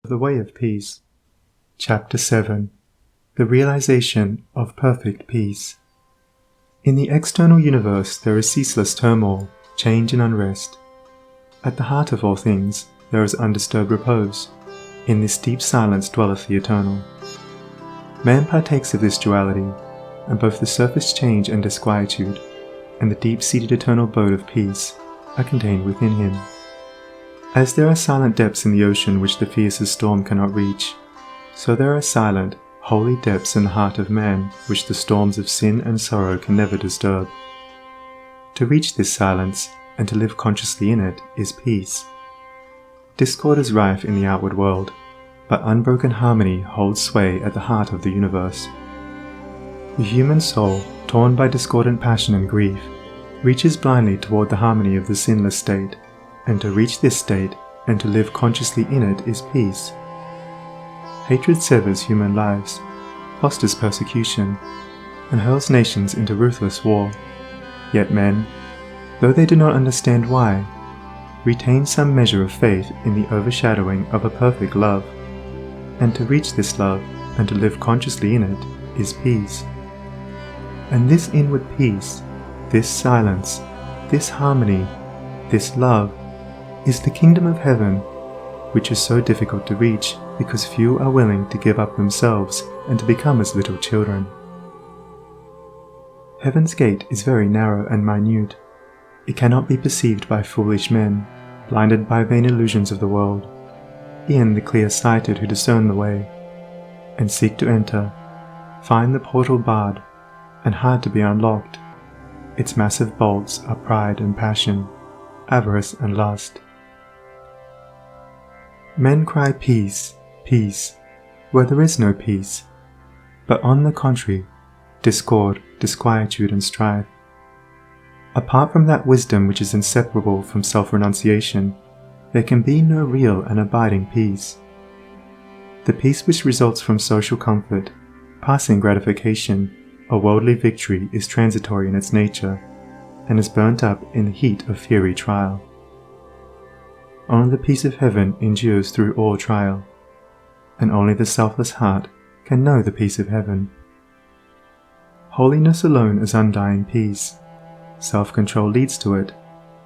The Way of Peace. Chapter 7. The Realization of Perfect Peace. In the external universe there is ceaseless turmoil, change and unrest. At the heart of all things there is undisturbed repose. In this deep silence dwelleth the Eternal. Man partakes of this duality, and both the surface change and disquietude, and the deep-seated eternal abode of peace, are contained within him. As there are silent depths in the ocean which the fiercest storm cannot reach, so there are silent, holy depths in the heart of man which the storms of sin and sorrow can never disturb. To reach this silence, and to live consciously in it, is peace. Discord is rife in the outward world, but unbroken harmony holds sway at the heart of the universe. The human soul, torn by discordant passion and grief, reaches blindly toward the harmony of the sinless state, and to reach this state and to live consciously in it is peace. Hatred severs human lives, fosters persecution, and hurls nations into ruthless war. Yet men, though they do not understand why, retain some measure of faith in the overshadowing of a perfect love, and to reach this love and to live consciously in it is peace. And this inward peace, this silence, this harmony, this love, is the kingdom of heaven, which is so difficult to reach because few are willing to give up themselves and to become as little children. Heaven's gate is very narrow and minute. It cannot be perceived by foolish men, blinded by vain illusions of the world, e'en the clear-sighted who discern the way, and seek to enter, find the portal barred, and hard to be unlocked. Its massive bolts are pride and passion, avarice and lust. Men cry peace, peace, where there is no peace, but on the contrary, discord, disquietude and strife. Apart from that wisdom which is inseparable from self-renunciation, there can be no real and abiding peace. The peace which results from social comfort, passing gratification, or worldly victory is transitory in its nature, and is burnt up in the heat of fiery trial. Only the peace of heaven endures through all trial, and only the selfless heart can know the peace of heaven. Holiness alone is undying peace. Self-control leads to it,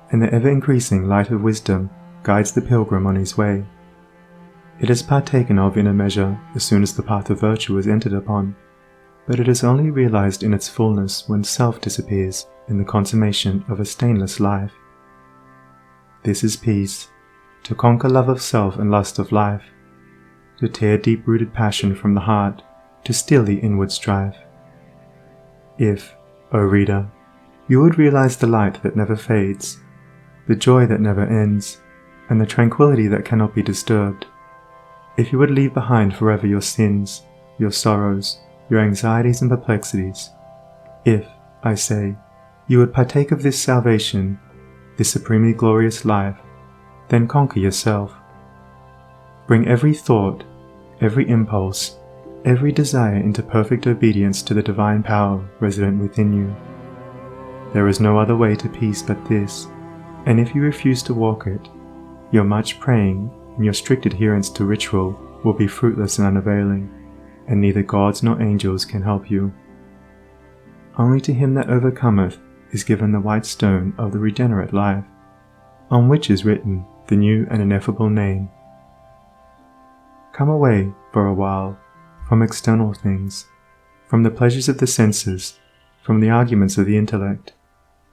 and the ever-increasing light of wisdom guides the pilgrim on his way. It is partaken of in a measure as soon as the path of virtue is entered upon, but it is only realized in its fullness when self disappears in the consummation of a stainless life. This is peace, to conquer love of self and lust of life, to tear deep-rooted passion from the heart, to still the inward strife. If, O reader, you would realize the light that never fades, the joy that never ends, and the tranquility that cannot be disturbed, if you would leave behind forever your sins, your sorrows, your anxieties and perplexities, if, I say, you would partake of this salvation, this supremely glorious life, then conquer yourself. Bring every thought, every impulse, every desire into perfect obedience to the divine power resident within you. There is no other way to peace but this, and if you refuse to walk it, your much praying and your strict adherence to ritual will be fruitless and unavailing, and neither gods nor angels can help you. Only to him that overcometh is given the white stone of the regenerate life, on which is written the new and ineffable name. Come away, for a while, from external things, from the pleasures of the senses, from the arguments of the intellect,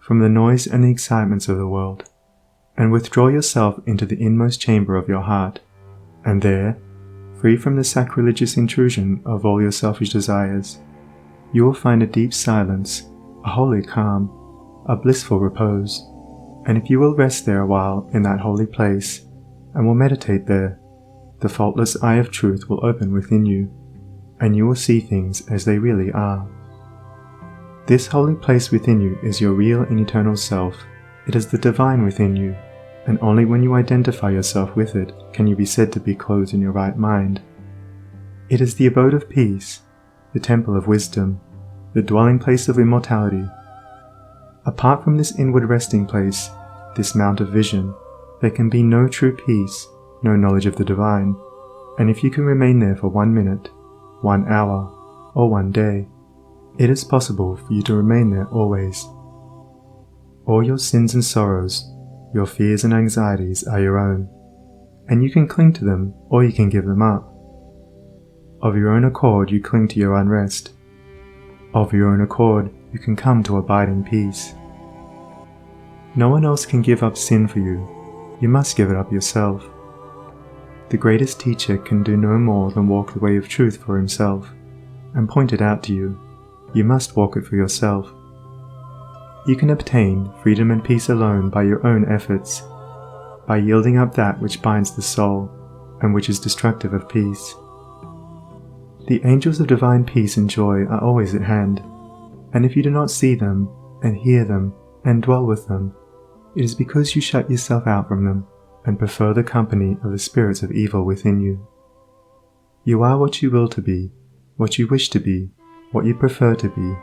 from the noise and the excitements of the world, and withdraw yourself into the inmost chamber of your heart, and there, free from the sacrilegious intrusion of all your selfish desires, you will find a deep silence, a holy calm, a blissful repose. And if you will rest there a while in that holy place, and will meditate there, the faultless eye of truth will open within you, and you will see things as they really are. This holy place within you is your real and eternal self. It is the divine within you, and only when you identify yourself with it can you be said to be clothed in your right mind. It is the abode of peace, the temple of wisdom, the dwelling place of immortality. Apart from this inward resting place, this mount of vision, there can be no true peace, no knowledge of the divine, and if you can remain there for 1 minute, 1 hour, or 1 day, it is possible for you to remain there always. All your sins and sorrows, your fears and anxieties are your own, and you can cling to them or you can give them up. Of your own accord you cling to your unrest. Of your own accord you can come to abide in peace. No one else can give up sin for you. You must give it up yourself. The greatest teacher can do no more than walk the way of truth for himself, and point it out to you. You must walk it for yourself. You can obtain freedom and peace alone by your own efforts, by yielding up that which binds the soul, and which is destructive of peace. The angels of divine peace and joy are always at hand, and if you do not see them, and hear them, and dwell with them, it is because you shut yourself out from them, and prefer the company of the spirits of evil within you. You are what you will to be, what you wish to be, what you prefer to be.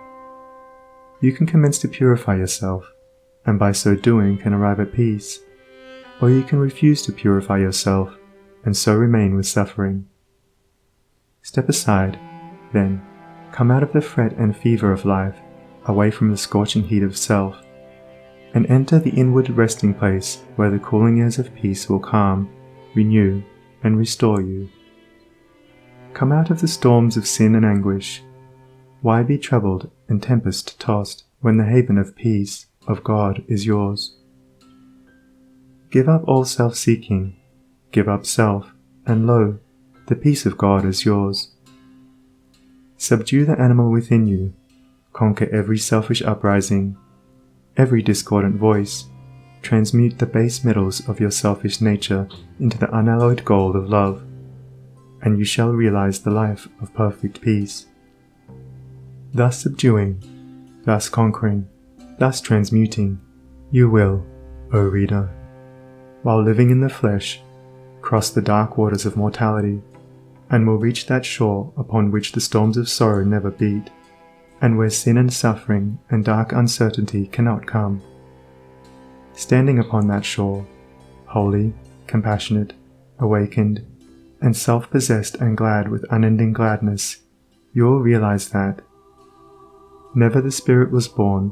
You can commence to purify yourself, and by so doing can arrive at peace, or you can refuse to purify yourself, and so remain with suffering. Step aside, then, come out of the fret and fever of life, away from the scorching heat of self, and enter the inward resting place where the cooling airs of peace will calm, renew, and restore you. Come out of the storms of sin and anguish. Why be troubled and tempest-tossed when the haven of peace, of God, is yours? Give up all self-seeking, give up self, and lo, the peace of God is yours. Subdue the animal within you, conquer every selfish uprising, every discordant voice, transmute the base metals of your selfish nature into the unalloyed gold of love, and you shall realize the life of perfect peace. Thus subduing, thus conquering, thus transmuting, you will, O reader, while living in the flesh, cross the dark waters of mortality, and will reach that shore upon which the storms of sorrow never beat, and where sin and suffering and dark uncertainty cannot come. Standing upon that shore, holy, compassionate, awakened, and self-possessed and glad with unending gladness, you will realize that never the Spirit was born,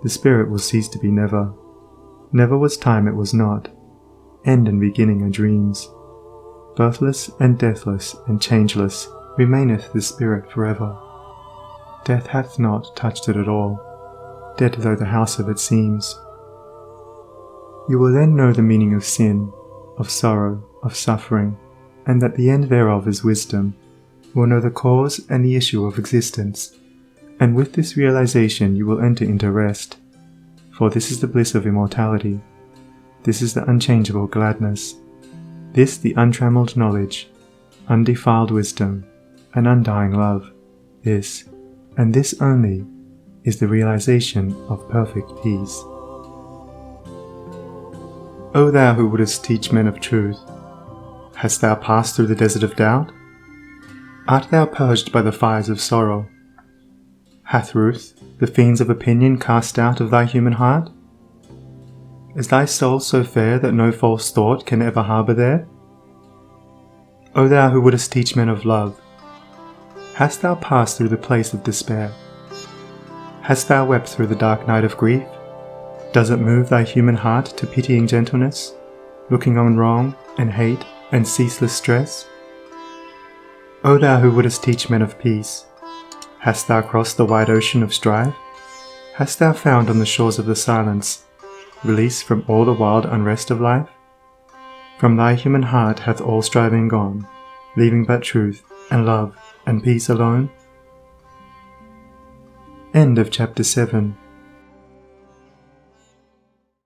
the Spirit will cease to be never. Never was time it was not. End and beginning are dreams. Birthless and deathless and changeless remaineth the Spirit forever. Death hath not touched it at all, dead though the house of it seems. You will then know the meaning of sin, of sorrow, of suffering, and that the end thereof is wisdom. Will know the cause and the issue of existence, and with this realization you will enter into rest, for this is the bliss of immortality, this is the unchangeable gladness, this the untrammeled knowledge, undefiled wisdom, and undying love, this, and this only, is the realization of perfect peace. O thou who wouldest teach men of truth, hast thou passed through the desert of doubt? Art thou purged by the fires of sorrow? Hath Ruth, the fiends of opinion, cast out of thy human heart? Is thy soul so fair that no false thought can ever harbour there? O thou who wouldest teach men of love, hast thou passed through the place of despair? Hast thou wept through the dark night of grief? Does it move thy human heart to pitying gentleness, looking on wrong and hate and ceaseless stress? O thou who wouldest teach men of peace, hast thou crossed the wide ocean of strife? Hast thou found on the shores of the silence release from all the wild unrest of life? From thy human heart hath all striving gone, leaving but truth and love and peace alone? End of chapter 7.